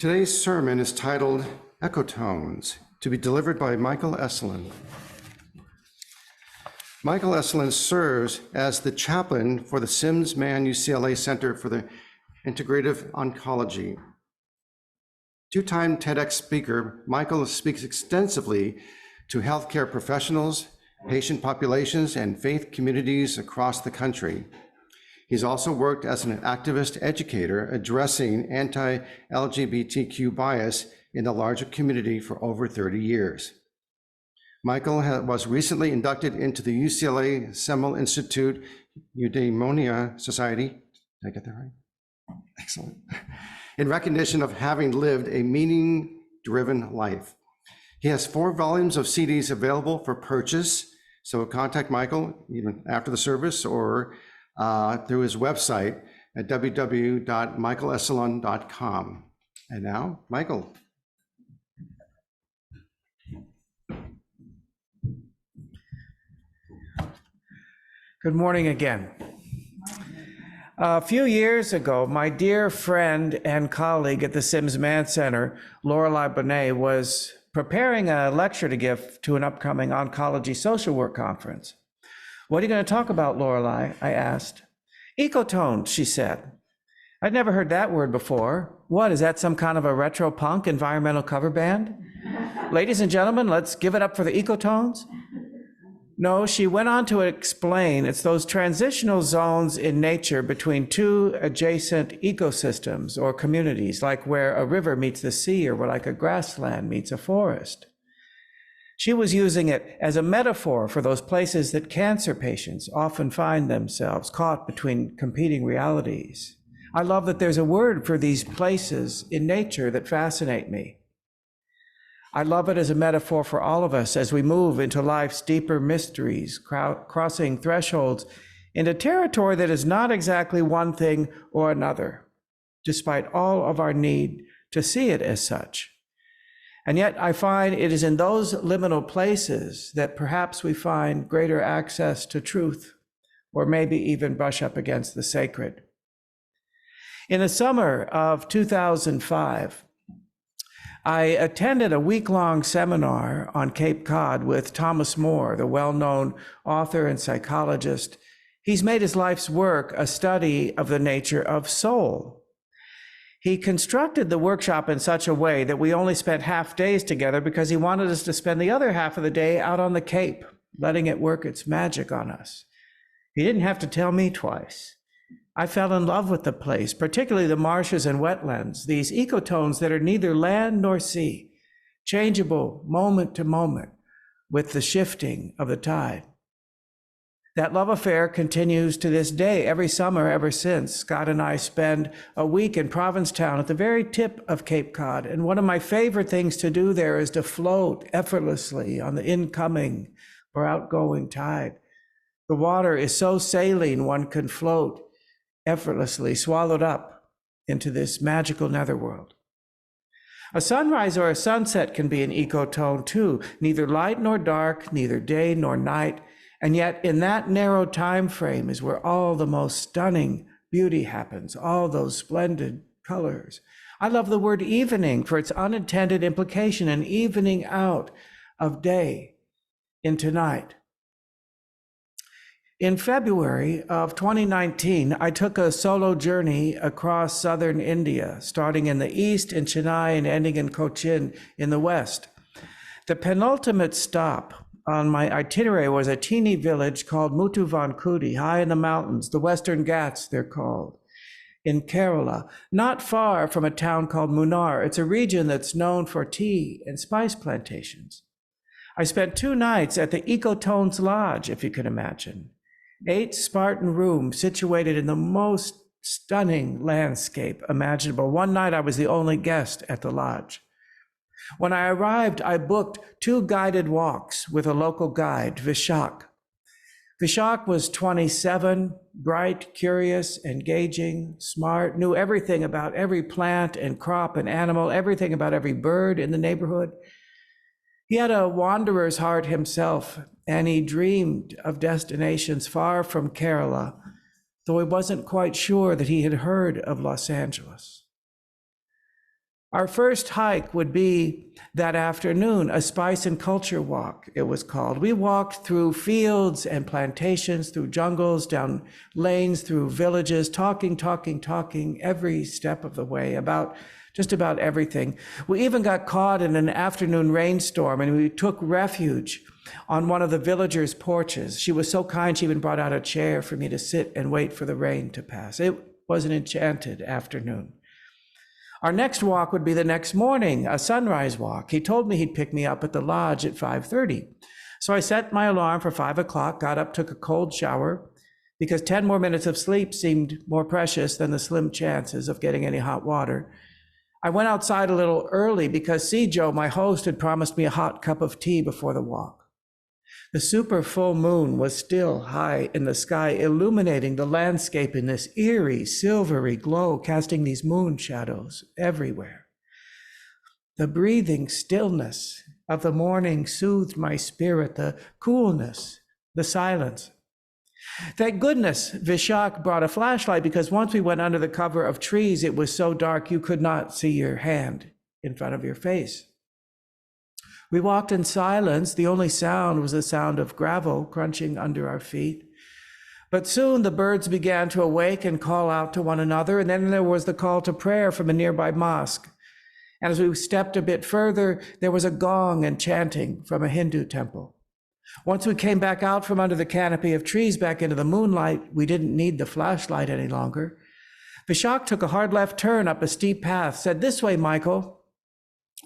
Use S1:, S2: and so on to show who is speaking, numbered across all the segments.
S1: Today's sermon is titled Ecotones, to be delivered by Michael Eselun. Michael Eselun serves as the chaplain for the Sims Mann UCLA Center for the Integrative Oncology. Two-time TEDx speaker, Michael speaks extensively to healthcare professionals, patient populations, and faith communities across the country. He's also worked as an activist educator addressing anti-LGBTQ bias in the larger community for over 30 years. Michael was recently inducted into the UCLA Semel Institute Eudaimonia Society. Did I get that right? Excellent. In recognition of having lived a meaning-driven life. He has 4 volumes of CDs available for purchase, so contact Michael even after the service or through his website at www.michaeleselun.com. And now, Michael.
S2: Good morning again. A few years ago, my dear friend and colleague at the Sims Mann Center, Lorelei Bonet, was preparing a lecture to give to an upcoming oncology social work conference. What are you going to talk about, Lorelei? I asked. Ecotones, she said. I'd never heard that word before. What, is that some kind of a retro punk environmental cover band? Ladies and gentlemen, let's give it up for the Ecotones. No, she went on to explain it's those transitional zones in nature between 2 adjacent ecosystems or communities, like where a river meets the sea or where like a grassland meets a forest. She was using it as a metaphor for those places that cancer patients often find themselves caught between competing realities. I love that there's a word for these places in nature that fascinate me. I love it as a metaphor for all of us as we move into life's deeper mysteries, crossing thresholds into territory that is not exactly one thing or another, despite all of our need to see it as such. And yet I find it is in those liminal places that perhaps we find greater access to truth, or maybe even brush up against the sacred. In the summer of 2005, I attended a week-long seminar on Cape Cod with Thomas More, the well-known author and psychologist. He's made his life's work a study of the nature of soul. He constructed the workshop in such a way that we only spent half days together because he wanted us to spend the other half of the day out on the Cape, letting it work its magic on us. He didn't have to tell me twice. I fell in love with the place, particularly the marshes and wetlands, these ecotones that are neither land nor sea, changeable moment to moment with the shifting of the tide. That love affair continues to this day. Every summer ever since, Scott and I spend a week in Provincetown at the very tip of Cape Cod. And one of my favorite things to do there is to float effortlessly on the incoming or outgoing tide. The water is so saline, one can float effortlessly, swallowed up into this magical netherworld. A sunrise or a sunset can be an ecotone too, neither light nor dark, neither day nor night. And yet in that narrow time frame is where all the most stunning beauty happens, all those splendid colors. I love the word evening for its unintended implication, an evening out of day into night. In February of 2019, I took a solo journey across southern India, starting in the east in Chennai and ending in Cochin in the west. The penultimate stop on my itinerary was a teeny village called Muthuvankudi, high in the mountains, the Western Ghats they're called, in Kerala, not far from a town called Munnar. It's a region that's known for tea and spice plantations. I spent 2 nights at the Ecotones Lodge, if you can imagine. 8 Spartan rooms situated in the most stunning landscape imaginable. One night I was the only guest at the lodge. When I arrived, I booked 2 guided walks with a local guide, Vishak. Vishak was 27, bright, curious, engaging, smart, knew everything about every plant and crop and animal, everything about every bird in the neighborhood. He had a wanderer's heart himself, and he dreamed of destinations far from Kerala, though he wasn't quite sure that he had heard of Los Angeles. Our first hike would be that afternoon, a spice and culture walk, it was called. We walked through fields and plantations, through jungles, down lanes, through villages, talking every step of the way about just about everything. We even got caught in an afternoon rainstorm, and we took refuge on one of the villagers' porches. She was so kind, she even brought out a chair for me to sit and wait for the rain to pass. It was an enchanted afternoon. Our next walk would be the next morning, a sunrise walk. He told me he'd pick me up at the lodge at 5:30. So I set my alarm for 5 o'clock, got up, took a cold shower, because 10 more minutes of sleep seemed more precious than the slim chances of getting any hot water. I went outside a little early because Joe, my host, had promised me a hot cup of tea before the walk. The super full moon was still high in the sky, illuminating the landscape in this eerie, silvery glow, casting these moon shadows everywhere. The breathing stillness of the morning soothed my spirit, the coolness, the silence. Thank goodness Vishak brought a flashlight, because once we went under the cover of trees, it was so dark you could not see your hand in front of your face. We walked in silence. The only sound was the sound of gravel crunching under our feet. But soon the birds began to awake and call out to one another, and then there was the call to prayer from a nearby mosque. And as we stepped a bit further, there was a gong and chanting from a Hindu temple. Once we came back out from under the canopy of trees back into the moonlight, we didn't need the flashlight any longer. Vishak took a hard left turn up a steep path, said, "This way, Michael."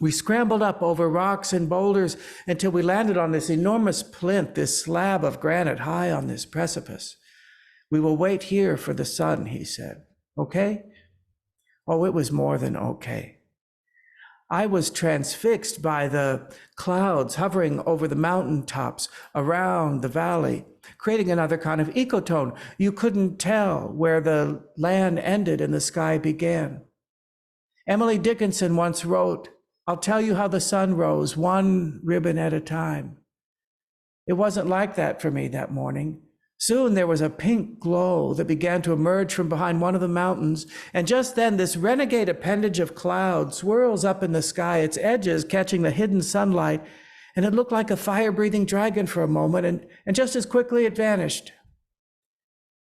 S2: We scrambled up over rocks and boulders until we landed on this enormous plinth, this slab of granite high on this precipice. "We will wait here for the sun," he said. "Okay?" Oh, it was more than okay. I was transfixed by the clouds hovering over the mountaintops around the valley, creating another kind of ecotone. You couldn't tell where the land ended and the sky began. Emily Dickinson once wrote, "I'll tell you how the sun rose, one ribbon at a time." It wasn't like that for me that morning. Soon there was a pink glow that began to emerge from behind one of the mountains, and just then this renegade appendage of cloud swirls up in the sky, its edges catching the hidden sunlight, and it looked like a fire-breathing dragon for a moment, and just as quickly it vanished.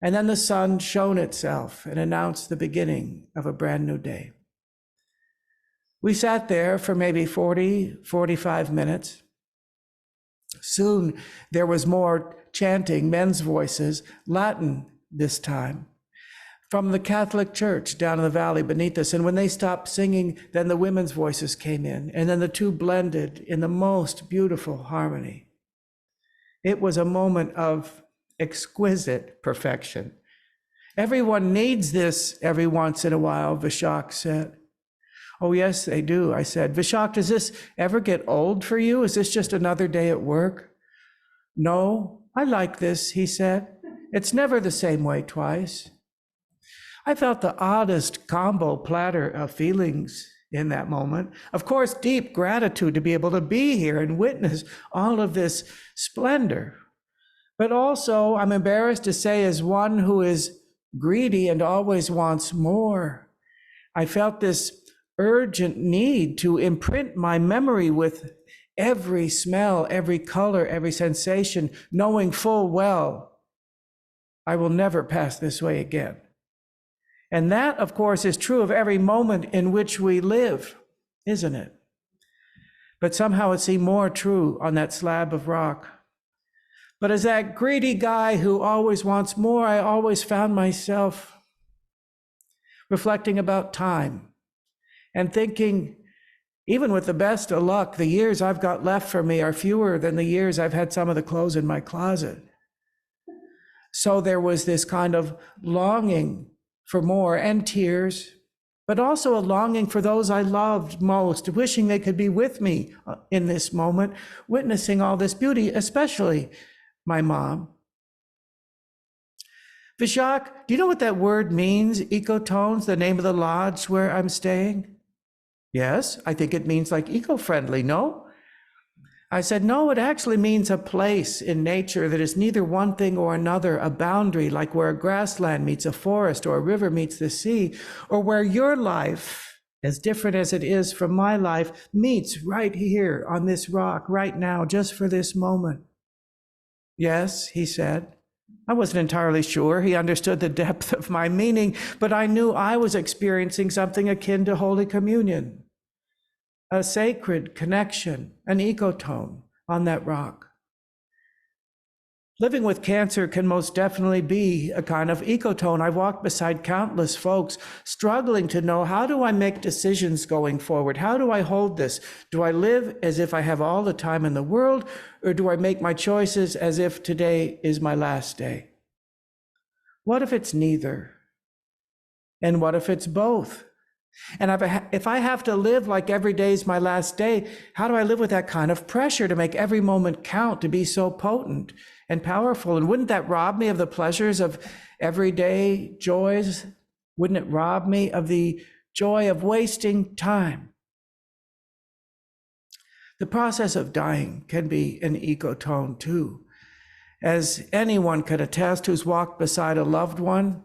S2: And then the sun shone itself and announced the beginning of a brand new day. We sat there for maybe 45 minutes. Soon there was more chanting, men's voices, Latin this time, from the Catholic Church down in the valley beneath us. And when they stopped singing, then the women's voices came in, and then the two blended in the most beautiful harmony. It was a moment of exquisite perfection. "Everyone needs this every once in a while," Vishak said. "Oh, yes, they do," I said. "Vishak, does this ever get old for you? Is this just another day at work?" "No, I like this," he said. "It's never the same way twice." I felt the oddest combo platter of feelings in that moment. Of course, deep gratitude to be able to be here and witness all of this splendor. But also, I'm embarrassed to say, as one who is greedy and always wants more, I felt this urgent need to imprint my memory with every smell, every color, every sensation, knowing full well I will never pass this way again. And that, of course, is true of every moment in which we live, isn't it? But somehow it seemed more true on that slab of rock. But as that greedy guy who always wants more, I always found myself reflecting about time and thinking, even with the best of luck, the years I've got left for me are fewer than the years I've had some of the clothes in my closet. So there was this kind of longing for more and tears, but also a longing for those I loved most, wishing they could be with me in this moment, witnessing all this beauty, especially my mom. Vishak, do you know what that word means, Ecotones, the name of the lodge where I'm staying? Yes, I think it means like eco-friendly, no? I said, no, it actually means a place in nature that is neither one thing or another, a boundary, like where a grassland meets a forest or a river meets the sea, or where your life as different as it is from my life, meets right here on this rock, right now, just for this moment. Yes, he said. I wasn't entirely sure he understood the depth of my meaning, but I knew I was experiencing something akin to Holy Communion, a sacred connection, an ecotone on that rock. Living with cancer can most definitely be a kind of ecotone. I've walked beside countless folks struggling to know, how do I make decisions going forward? How do I hold this? Do I live as if I have all the time in the world, or do I make my choices as if today is my last day? What if it's neither? And what if it's both? And if I have to live like every day is my last day, how do I live with that kind of pressure to make every moment count, to be so potent and powerful? And wouldn't that rob me of the pleasures of everyday joys? Wouldn't it rob me of the joy of wasting time? The process of dying can be an ecotone too. As anyone could attest who's walked beside a loved one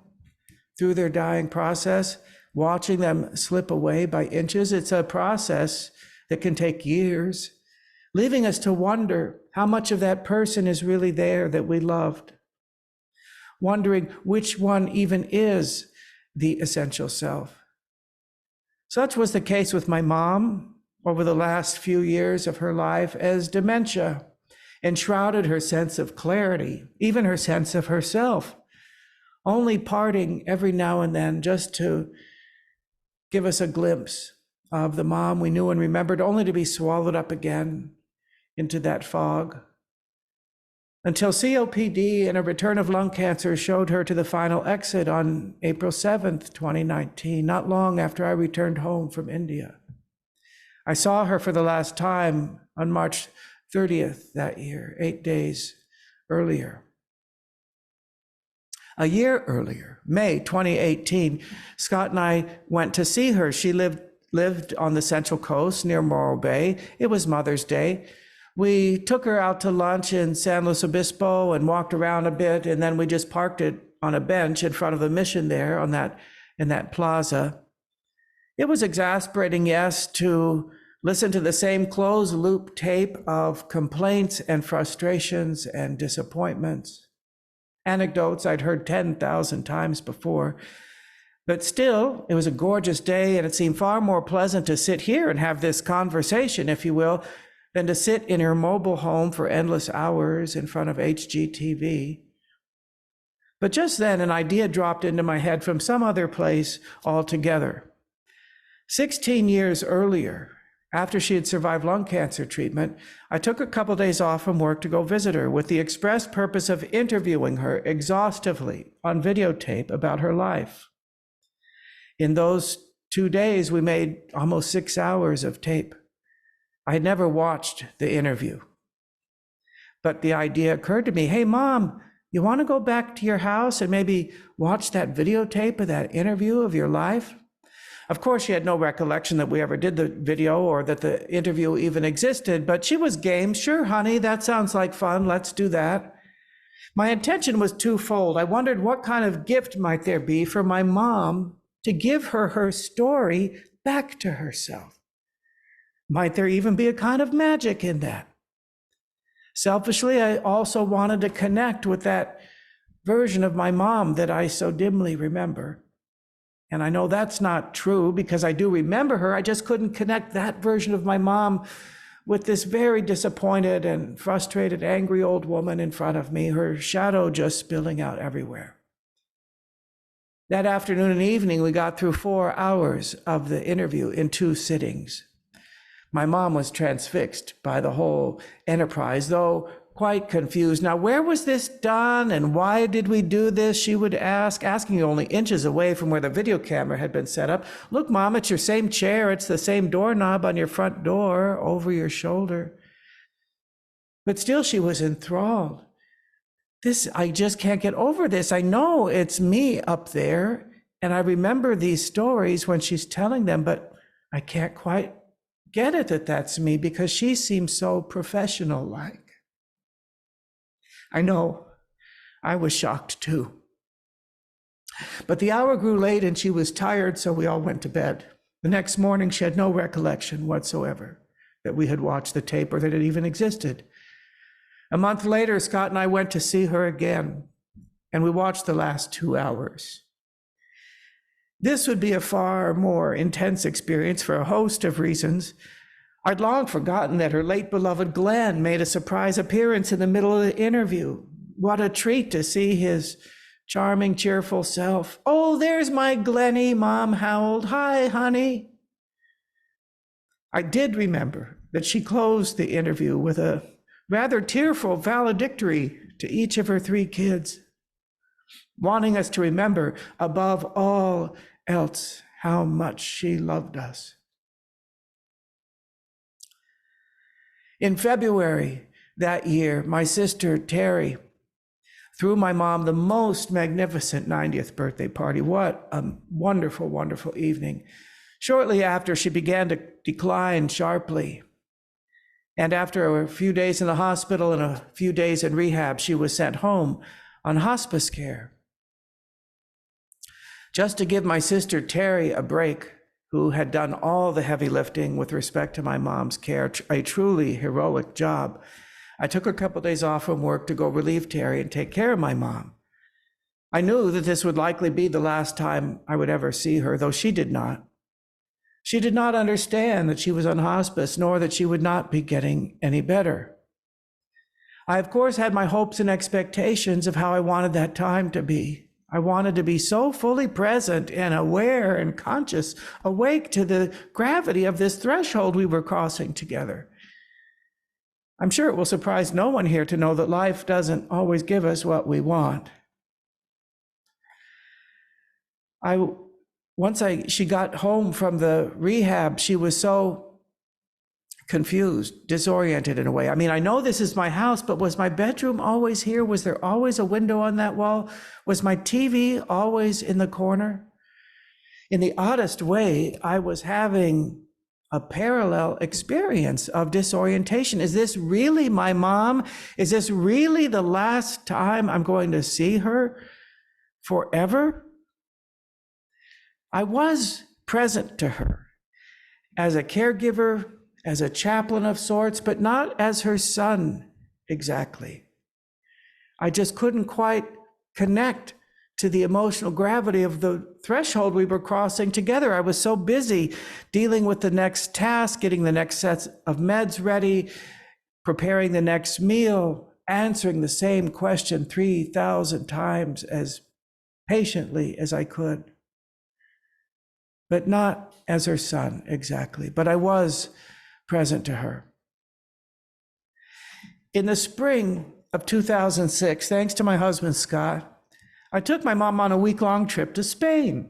S2: through their dying process, watching them slip away by inches, it's a process that can take years, leaving us to wonder how much of that person is really there that we loved, wondering which one even is the essential self. Such was the case with my mom over the last few years of her life, as dementia enshrouded her sense of clarity, even her sense of herself, only parting every now and then just to give us a glimpse of the mom we knew and remembered, only to be swallowed up again into that fog. Until COPD and a return of lung cancer showed her to the final exit on April 7th, 2019, not long after I returned home from India. I saw her for the last time on March 30th that year, 8 days earlier. A year earlier, May 2018, Scott and I went to see her. She lived on the Central Coast near Morro Bay. It was Mother's Day. We took her out to lunch in San Luis Obispo and walked around a bit, and then we just parked it on a bench in front of the mission there in that plaza. It was exasperating, yes, to listen to the same closed loop tape of complaints and frustrations and disappointments. Anecdotes I'd heard 10,000 times before. But still, it was a gorgeous day, and it seemed far more pleasant to sit here and have this conversation, if you will, than to sit in her mobile home for endless hours in front of HGTV. But just then, an idea dropped into my head from some other place altogether. 16 years earlier, after she had survived lung cancer treatment, I took a couple days off from work to go visit her with the express purpose of interviewing her exhaustively on videotape about her life. In those 2 days, we made almost 6 hours of tape. I had never watched the interview, but the idea occurred to me, hey, Mom, you want to go back to your house and maybe watch that videotape of that interview of your life? Of course, she had no recollection that we ever did the video or that the interview even existed, but she was game. Sure, honey, that sounds like fun. Let's do that. My intention was twofold. I wondered what kind of gift might there be for my mom to give her her story back to herself. Might there even be a kind of magic in that? Selfishly, I also wanted to connect with that version of my mom that I so dimly remember. And I know that's not true because I do remember her. I just couldn't connect that version of my mom with this very disappointed and frustrated, angry old woman in front of me, her shadow just spilling out everywhere. That afternoon and evening, we got through 4 hours of the interview in 2 sittings. My mom was transfixed by the whole enterprise, though quite confused. Now, where was this done and why did we do this? She would ask, asking only inches away from where the video camera had been set up. Look, Mom, it's your same chair. It's the same doorknob on your front door over your shoulder. But still, she was enthralled. I just can't get over this. I know it's me up there, and I remember these stories when she's telling them, but I can't quite get it that that's me because she seems so professional-like. I know, I was shocked too. But the hour grew late and she was tired, so we all went to bed. The next morning, she had no recollection whatsoever that we had watched the tape or that it even existed. A month later, Scott and I went to see her again, and we watched the last 2 hours. This would be a far more intense experience for a host of reasons. I'd long forgotten that her late beloved Glenn made a surprise appearance in the middle of the interview. What a treat to see his charming, cheerful self. "Oh, there's my Glennie," Mom howled. "Hi, honey." I did remember that she closed the interview with a rather tearful valedictory to each of her 3 kids, wanting us to remember above all else how much she loved us. In February that year, my sister Terry threw my mom the most magnificent 90th birthday party. What a wonderful, wonderful evening. Shortly after, she began to decline sharply. And after a few days in the hospital and a few days in rehab, she was sent home on hospice care. Just to give my sister Terry a break, who had done all the heavy lifting with respect to my mom's care, a truly heroic job, I took a couple days off from work to go relieve Terry and take care of my mom. I knew that this would likely be the last time I would ever see her, though she did not. She did not understand that she was on hospice, nor that she would not be getting any better. I, of course, had my hopes and expectations of how I wanted that time to be. I wanted to be so fully present and aware and conscious, awake to the gravity of this threshold we were crossing together. I'm sure it will surprise no one here to know that life doesn't always give us what we want. Once she got home from the rehab, she was so confused, disoriented in a way. I mean, I know this is my house, but was my bedroom always here? Was there always a window on that wall? Was my TV always in the corner? In the oddest way, I was having a parallel experience of disorientation. Is this really my mom? Is this really the last time I'm going to see her forever? I was present to her as a caregiver, as a chaplain of sorts, but not as her son exactly. I just couldn't quite connect to the emotional gravity of the threshold we were crossing together. I was so busy dealing with the next task, getting the next sets of meds ready, preparing the next meal, answering the same question 3,000 times as patiently as I could. But not as her son exactly, but I was present to her. In the spring of 2006, thanks to my husband, Scott, I took my mom on a week-long trip to Spain.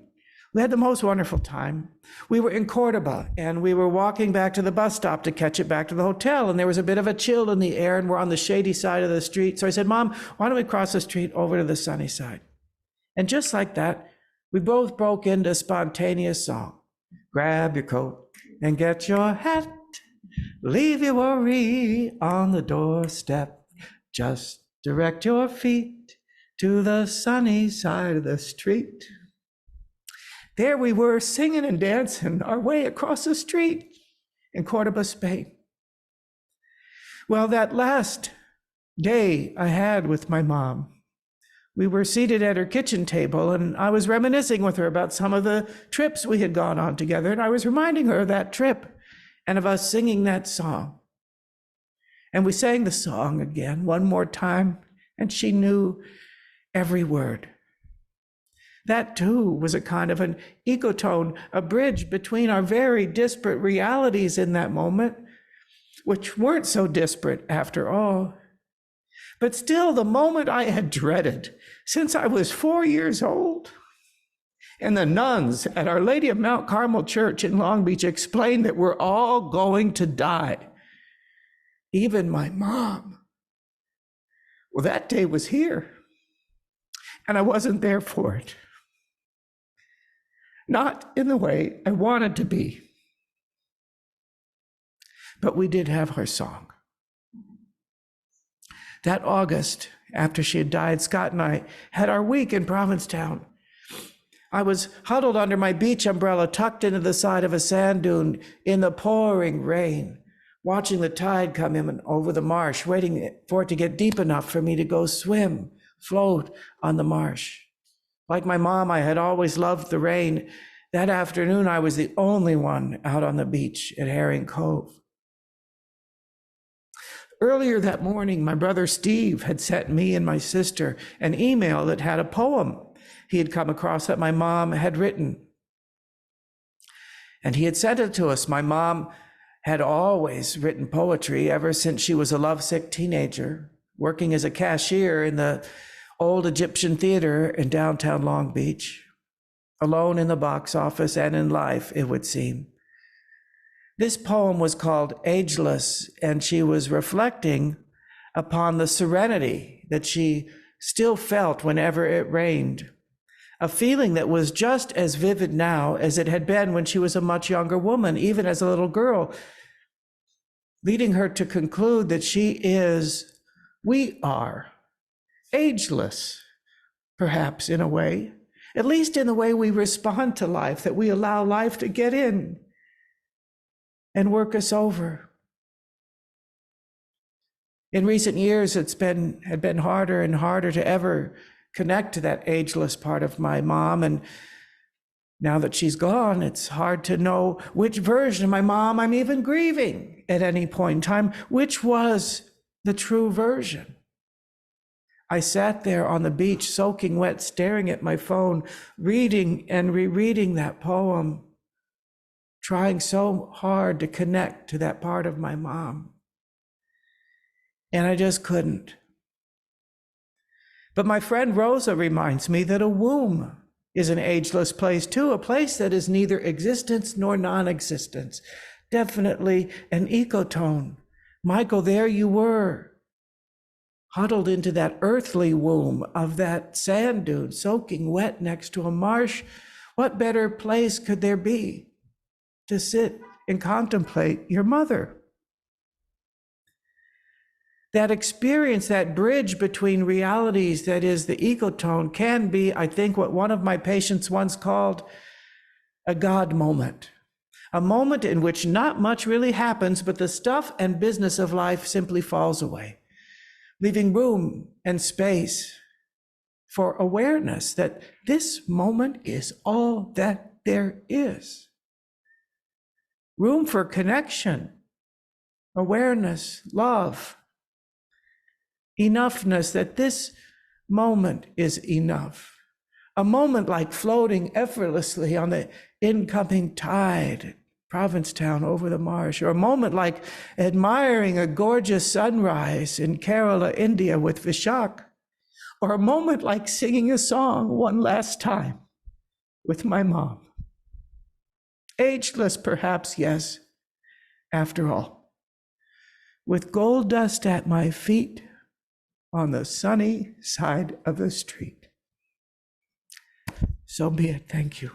S2: We had the most wonderful time. We were in Cordoba, and we were walking back to the bus stop to catch it back to the hotel, and there was a bit of a chill in the air, and we're on the shady side of the street. So I said, "Mom, why don't we cross the street over to the sunny side?" And just like that, we both broke into a spontaneous song. Grab your coat and get your hat. Leave your worry on the doorstep. Just direct your feet to the sunny side of the street. There we were, singing and dancing our way across the street in Cordoba, Spain. Well, that last day I had with my mom, we were seated at her kitchen table, and I was reminiscing with her about some of the trips we had gone on together, and I was reminding her of that trip and of us singing that song. And we sang the song again one more time, and she knew every word. That too was a kind of an ecotone, a bridge between our very disparate realities in that moment, which weren't so disparate after all. But still, the moment I had dreaded since I was 4 years old. And the nuns at Our Lady of Mount Carmel Church in Long Beach explained that we're all going to die. Even my mom. Well, that day was here. And I wasn't there for it. Not in the way I wanted to be. But we did have her song. That August, after she had died, Scott and I had our week in Provincetown. I was huddled under my beach umbrella, tucked into the side of a sand dune in the pouring rain, watching the tide come in over the marsh, waiting for it to get deep enough for me to go swim, float on the marsh. Like my mom, I had always loved the rain. That afternoon, I was the only one out on the beach at Herring Cove. Earlier that morning, my brother Steve had sent me and my sister an email that had a poem he had come across that my mom had written. And he had sent it to us. My mom had always written poetry ever since she was a lovesick teenager, working as a cashier in the old Egyptian theater in downtown Long Beach, alone in the box office and in life, it would seem. This poem was called Ageless, and she was reflecting upon the serenity that she still felt whenever it rained, a feeling that was just as vivid now as it had been when she was a much younger woman, even as a little girl, leading her to conclude that we are, ageless, perhaps in a way, at least in the way we respond to life, that we allow life to get in and work us over. In recent years, it had been harder and harder to ever connect to that ageless part of my mom. And now that she's gone, it's hard to know which version of my mom I'm even grieving at any point in time, which was the true version. I sat there on the beach, soaking wet, staring at my phone, reading and rereading that poem, trying so hard to connect to that part of my mom. And I just couldn't. But my friend Rosa reminds me that a womb is an ageless place too, a place that is neither existence nor non-existence. Definitely an ecotone. Michael, there you were, huddled into that earthly womb of that sand dune, soaking wet next to a marsh. What better place could there be to sit and contemplate your mother? That experience, that bridge between realities that is the ecotone, can be, I think, what one of my patients once called a God moment. A moment in which not much really happens, but the stuff and business of life simply falls away, leaving room and space for awareness that this moment is all that there is. Room for connection, awareness, love, enoughness, that this moment is enough. A moment like floating effortlessly on the incoming tide at Provincetown over the marsh, or a moment like admiring a gorgeous sunrise in Kerala, India with Vishak, or a moment like singing a song one last time with my mom. Ageless, perhaps, yes, after all. With gold dust at my feet on the sunny side of the street. So be it. Thank you.